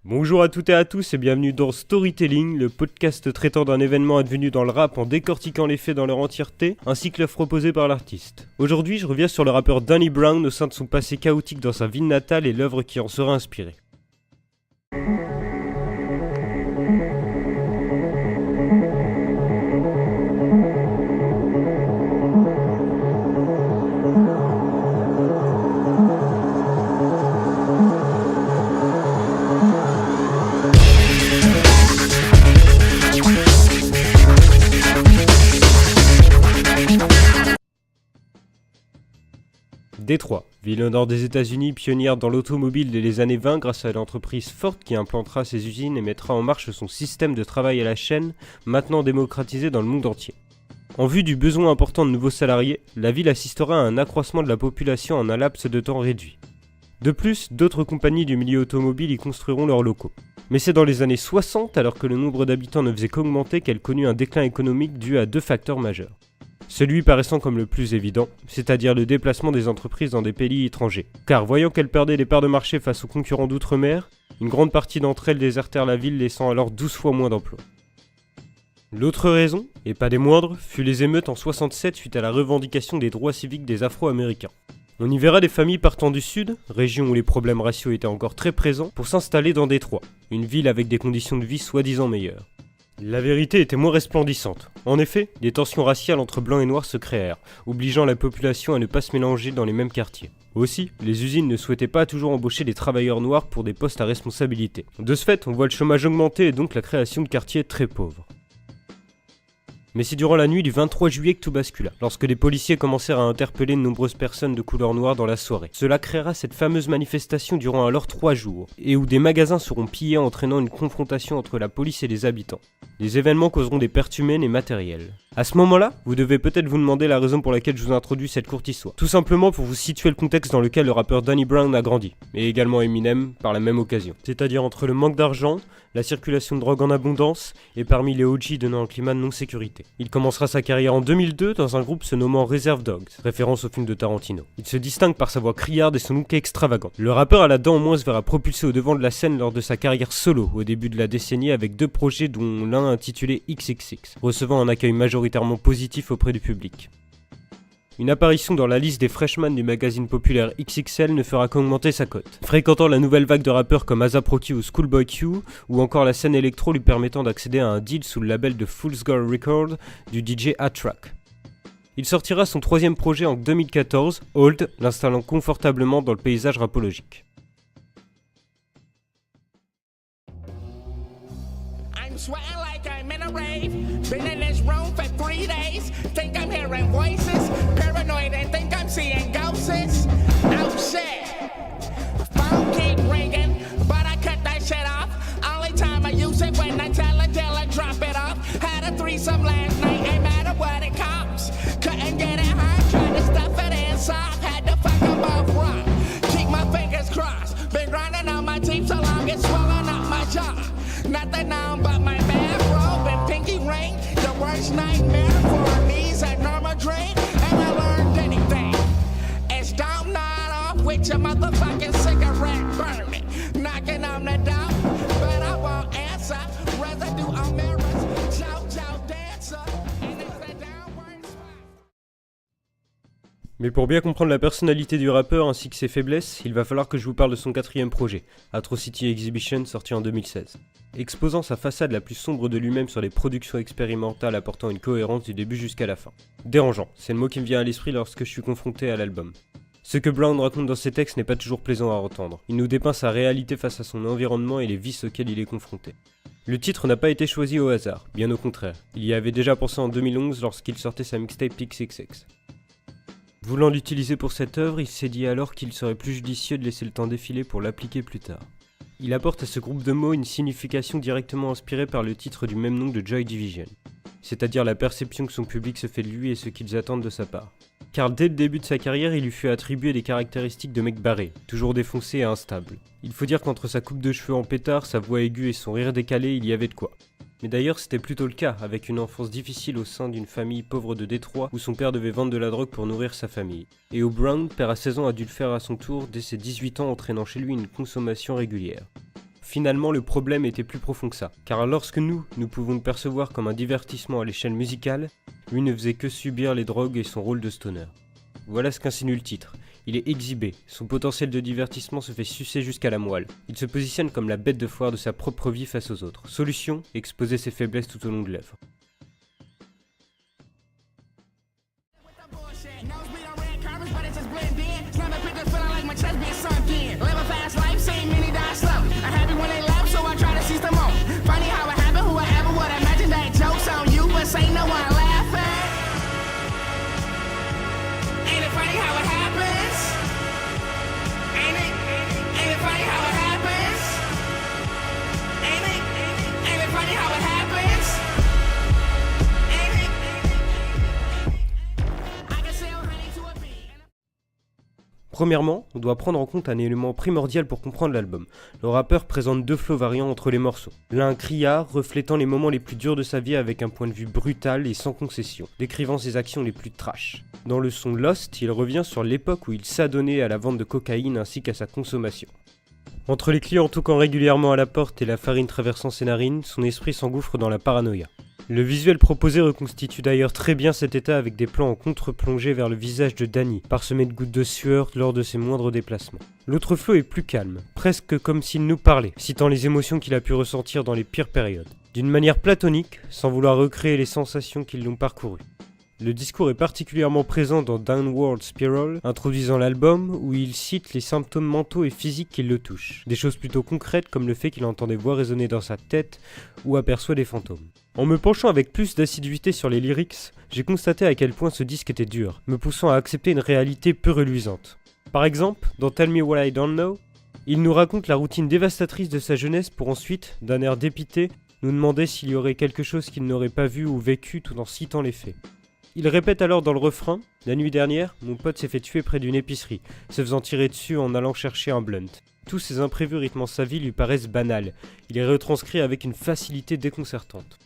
Bonjour à toutes et à tous et bienvenue dans Storytelling, le podcast traitant d'un événement advenu dans le rap en décortiquant les faits dans leur entièreté, ainsi que l'œuvre proposée par l'artiste. Aujourd'hui, je reviens sur le rappeur Danny Brown au sein de son passé chaotique dans sa ville natale et l'œuvre qui en sera inspirée. Détroit, ville au nord des États-Unis, pionnière dans l'automobile dès les années 20 grâce à l'entreprise Ford qui implantera ses usines et mettra en marche son système de travail à la chaîne, maintenant démocratisé dans le monde entier. En vue du besoin important de nouveaux salariés, la ville assistera à un accroissement de la population en un laps de temps réduit. De plus, d'autres compagnies du milieu automobile y construiront leurs locaux. Mais c'est dans les années 60, alors que le nombre d'habitants ne faisait qu'augmenter, qu'elle connut un déclin économique dû à deux facteurs majeurs. Celui paraissant comme le plus évident, c'est-à-dire le déplacement des entreprises dans des pays étrangers. Car voyant qu'elles perdaient des parts de marché face aux concurrents d'outre-mer, une grande partie d'entre elles désertèrent la ville, laissant alors 12 fois moins d'emplois. L'autre raison, et pas des moindres, fut les émeutes en 67 suite à la revendication des droits civiques des Afro-Américains. On y verra des familles partant du sud, région où les problèmes raciaux étaient encore très présents, pour s'installer dans Détroit, une ville avec des conditions de vie soi-disant meilleures. La vérité était moins resplendissante. En effet, des tensions raciales entre blancs et noirs se créèrent, obligeant la population à ne pas se mélanger dans les mêmes quartiers. Aussi, les usines ne souhaitaient pas toujours embaucher des travailleurs noirs pour des postes à responsabilité. De ce fait, on voit le chômage augmenter et donc la création de quartiers très pauvres. Mais c'est durant la nuit du 23 juillet que tout bascula, lorsque les policiers commencèrent à interpeller de nombreuses personnes de couleur noire dans la soirée. Cela créera cette fameuse manifestation durant alors 3 jours, et où des magasins seront pillés entraînant une confrontation entre la police et les habitants. Les événements causeront des pertes humaines et matérielles. À ce moment-là, vous devez peut-être vous demander la raison pour laquelle je vous introduis cette courte histoire. Tout simplement pour vous situer le contexte dans lequel le rappeur Danny Brown a grandi, et également Eminem par la même occasion. C'est-à-dire entre le manque d'argent, la circulation de drogue en abondance, et parmi les OG donnant un climat de non-sécurité. Il commencera sa carrière en 2002 dans un groupe se nommant Reserve Dogs, référence au film de Tarantino. Il se distingue par sa voix criarde et son look extravagant. Le rappeur à la dent au moins se verra propulsé au devant de la scène lors de sa carrière solo au début de la décennie avec 2 projets dont l'un intitulé XXX, recevant un accueil majoritairement positif auprès du public. Une apparition dans la liste des freshmen du magazine populaire XXL ne fera qu'augmenter sa cote, fréquentant la nouvelle vague de rappeurs comme A$AP Rocky ou Schoolboy Q, ou encore la scène électro lui permettant d'accéder à un deal sous le label de Fool's Gold Records du DJ A-Track. Il sortira son 3e projet en 2014, Old, l'installant confortablement dans le paysage rapologique. Sweating like I'm in a rave. Been in this room for 3 days. Think I'm hearing voices. Paranoid and think I'm seeing ghosts. Oh shit. Phone keep ringing, but I cut that shit off. Only time I use it when I tell a dealer drop it off. Had a threesome last night, ain't matter what it costs. Couldn't get it hard, tried to stuff it in soft. Had to fuck them both raw. Keep my fingers crossed. Been grinding on my teeth so long it's swelling up my jaw. Nothing on but my bathrobe and pinky ring. The worst nightmare for me is a normal drink. And I learned anything. It's don't nod off with your motherfucking cigarette burning. Knocking on the door, but I won't answer. Residue on mirrors, chow dancer. And it's the downward slide. Mais pour bien comprendre la personnalité du rappeur ainsi que ses faiblesses, il va falloir que je vous parle de son 4e projet, Atrocity Exhibition, sorti en 2016. Exposant sa façade la plus sombre de lui-même sur les productions expérimentales apportant une cohérence du début jusqu'à la fin. Dérangeant, c'est le mot qui me vient à l'esprit lorsque je suis confronté à l'album. Ce que Brown raconte dans ses textes n'est pas toujours plaisant à entendre. Il nous dépeint sa réalité face à son environnement et les vices auxquels il est confronté. Le titre n'a pas été choisi au hasard, bien au contraire. Il y avait déjà pensé en 2011 lorsqu'il sortait sa mixtape XXX. Voulant l'utiliser pour cette œuvre, il s'est dit alors qu'il serait plus judicieux de laisser le temps défiler pour l'appliquer plus tard. Il apporte à ce groupe de mots une signification directement inspirée par le titre du même nom de Joy Division, c'est-à-dire la perception que son public se fait de lui et ce qu'ils attendent de sa part. Car dès le début de sa carrière, il lui fut attribué des caractéristiques de mec barré, toujours défoncé et instable. Il faut dire qu'entre sa coupe de cheveux en pétard, sa voix aiguë et son rire décalé, il y avait de quoi. Mais d'ailleurs, c'était plutôt le cas, avec une enfance difficile au sein d'une famille pauvre de Détroit où son père devait vendre de la drogue pour nourrir sa famille. Et où Brown, père à 16 ans, a dû le faire à son tour dès ses 18 ans, entraînant chez lui une consommation régulière. Finalement, le problème était plus profond que ça, car lorsque nous pouvons le percevoir comme un divertissement à l'échelle musicale, lui ne faisait que subir les drogues et son rôle de stoner. Voilà ce qu'insinue le titre. Il est exhibé, son potentiel de divertissement se fait sucer jusqu'à la moelle. Il se positionne comme la bête de foire de sa propre vie face aux autres. Solution, exposer ses faiblesses tout au long de l'œuvre. Premièrement, on doit prendre en compte un élément primordial pour comprendre l'album. Le rappeur présente deux flows variants entre les morceaux. L'un criard, reflétant les moments les plus durs de sa vie avec un point de vue brutal et sans concession, décrivant ses actions les plus trash. Dans le son Lost, il revient sur l'époque où il s'adonnait à la vente de cocaïne ainsi qu'à sa consommation. Entre les clients toquant régulièrement à la porte et la farine traversant ses narines, son esprit s'engouffre dans la paranoïa. Le visuel proposé reconstitue d'ailleurs très bien cet état avec des plans en contre-plongée vers le visage de Danny, parsemé de gouttes de sueur lors de ses moindres déplacements. L'autre flow est plus calme, presque comme s'il nous parlait, citant les émotions qu'il a pu ressentir dans les pires périodes. D'une manière platonique, sans vouloir recréer les sensations qui l'ont parcouru. Le discours est particulièrement présent dans Downward Spiral, introduisant l'album, où il cite les symptômes mentaux et physiques qui le touchent. Des choses plutôt concrètes comme le fait qu'il entend des voix résonner dans sa tête ou aperçoit des fantômes. En me penchant avec plus d'assiduité sur les lyrics, j'ai constaté à quel point ce disque était dur, me poussant à accepter une réalité peu reluisante. Par exemple, dans Tell Me What I Don't Know, il nous raconte la routine dévastatrice de sa jeunesse pour ensuite, d'un air dépité, nous demander s'il y aurait quelque chose qu'il n'aurait pas vu ou vécu tout en citant les faits. Il répète alors dans le refrain « La nuit dernière, mon pote s'est fait tuer près d'une épicerie, se faisant tirer dessus en allant chercher un blunt. » Tous ces imprévus rythmant sa vie lui paraissent banals. Il est retranscrit avec une facilité déconcertante.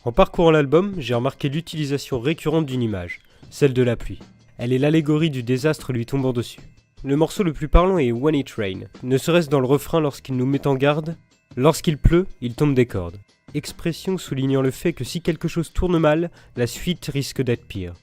En parcourant l'album, j'ai remarqué l'utilisation récurrente d'une image, celle de la pluie. Elle est l'allégorie du désastre lui tombant dessus. Le morceau le plus parlant est When It Rain, ne serait-ce dans le refrain lorsqu'il nous met en garde « Lorsqu'il pleut, il tombe des cordes ». Expression soulignant le fait que si quelque chose tourne mal, la suite risque d'être pire.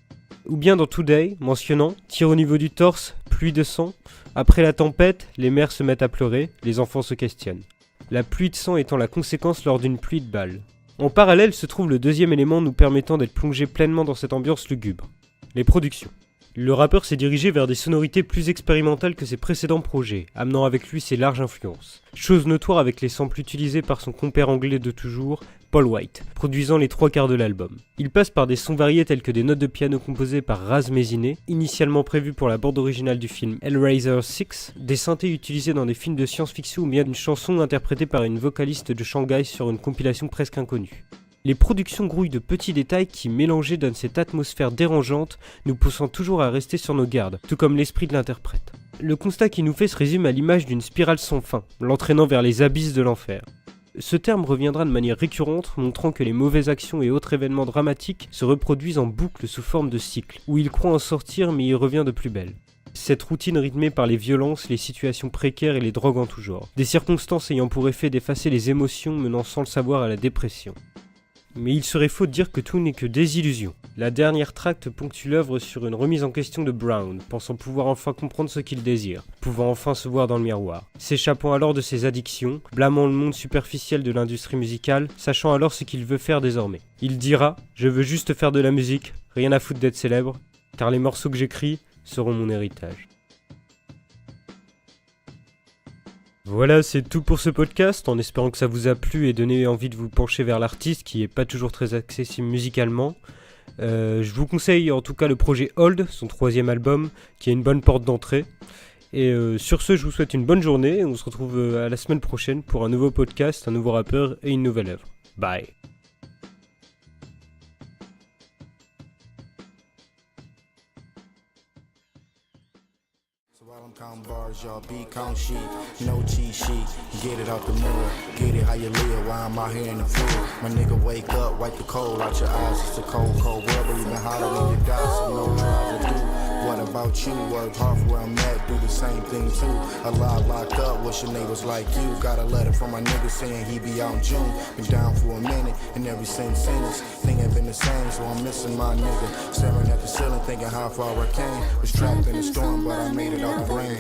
Ou bien dans Today, mentionnant « Tir au niveau du torse, pluie de sang, après la tempête, les mères se mettent à pleurer, les enfants se questionnent. La pluie de sang étant la conséquence lors d'une pluie de balles. » En parallèle se trouve le deuxième élément nous permettant d'être plongé pleinement dans cette ambiance lugubre. Les productions. Le rappeur s'est dirigé vers des sonorités plus expérimentales que ses précédents projets, amenant avec lui ses larges influences. Chose notoire avec les samples utilisés par son compère anglais de toujours, Paul White, produisant les 3/4 de l'album. Il passe par des sons variés tels que des notes de piano composées par Raz Méziné, initialement prévues pour la bande originale du film Hellraiser 6, des synthés utilisés dans des films de science-fiction ou bien une chanson interprétée par une vocaliste de Shanghai sur une compilation presque inconnue. Les productions grouillent de petits détails qui, mélangés, donnent cette atmosphère dérangeante, nous poussant toujours à rester sur nos gardes, tout comme l'esprit de l'interprète. Le constat qui nous fait se résume à l'image d'une spirale sans fin, l'entraînant vers les abysses de l'enfer. Ce terme reviendra de manière récurrente, montrant que les mauvaises actions et autres événements dramatiques se reproduisent en boucle sous forme de cycle, où il croit en sortir mais il revient de plus belle. Cette routine rythmée par les violences, les situations précaires et les drogues en tout genre, des circonstances ayant pour effet d'effacer les émotions menant sans le savoir à la dépression. Mais il serait faux de dire que tout n'est que désillusion. La dernière tracte ponctue l'œuvre sur une remise en question de Brown, pensant pouvoir enfin comprendre ce qu'il désire, pouvant enfin se voir dans le miroir, s'échappant alors de ses addictions, blâmant le monde superficiel de l'industrie musicale, sachant alors ce qu'il veut faire désormais. Il dira « Je veux juste faire de la musique, rien à foutre d'être célèbre, car les morceaux que j'écris seront mon héritage. » Voilà, c'est tout pour ce podcast, en espérant que ça vous a plu et donné envie de vous pencher vers l'artiste qui est pas toujours très accessible musicalement. Je vous conseille en tout cas le projet Hold, son 3e album, qui est une bonne porte d'entrée. Et sur ce, je vous souhaite une bonne journée et on se retrouve à la semaine prochaine pour un nouveau podcast, un nouveau rappeur et une nouvelle œuvre. Bye. Count bars, y'all be count sheet, no cheat sheet, get it out the mud, get it how you live while I'm out here in the field. My nigga wake up, wipe the cold out your eyes, it's a cold, cold world, but even hotter when you die, so no trials to do. What about you. Work hard for where I'm at, do the same thing too. Alive, locked up, wishing they was like you. Got a letter from my nigga saying he be out in June. Been down for a minute, and every since thing ain't been the same, so I'm missing my nigga. Staring at the ceiling, thinking how far I came. Was trapped in the storm, but I made it out the rain.